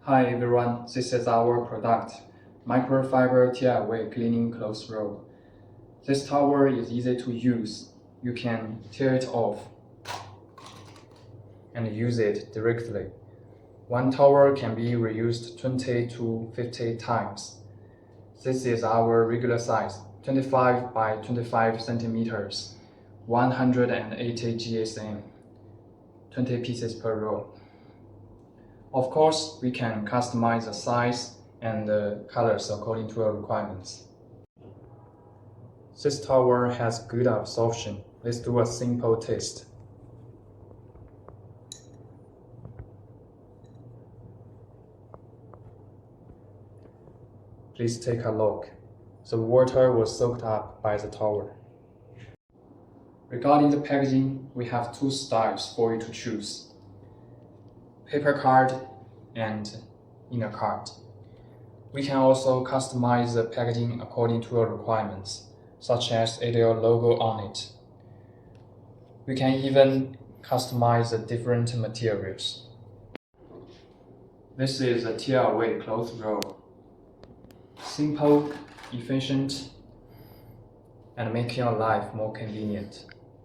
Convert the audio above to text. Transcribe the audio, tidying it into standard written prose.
Hi everyone, this is our product, Microfiber tear-away cleaning clothes roll. This towel is easy to use. You can tear it off and use it directly. One towel can be reused 20 to 50 times. This is our regular size, 25 by 25 centimeters, 180 GSM, 20 pieces per roll. Of course, we can customize the size and the colors according to our requirements. This towel has good absorption. Let's do a simple test. Please take a look. The water was soaked up by the towel. Regarding the packaging, we have two styles for you to choose: paper card and inner card. We can also customize the packaging according to our requirements, such as add your logo on it. We can even customize the different materials. This is a tear-away clothes roll. Simple, efficient, and making your life more convenient.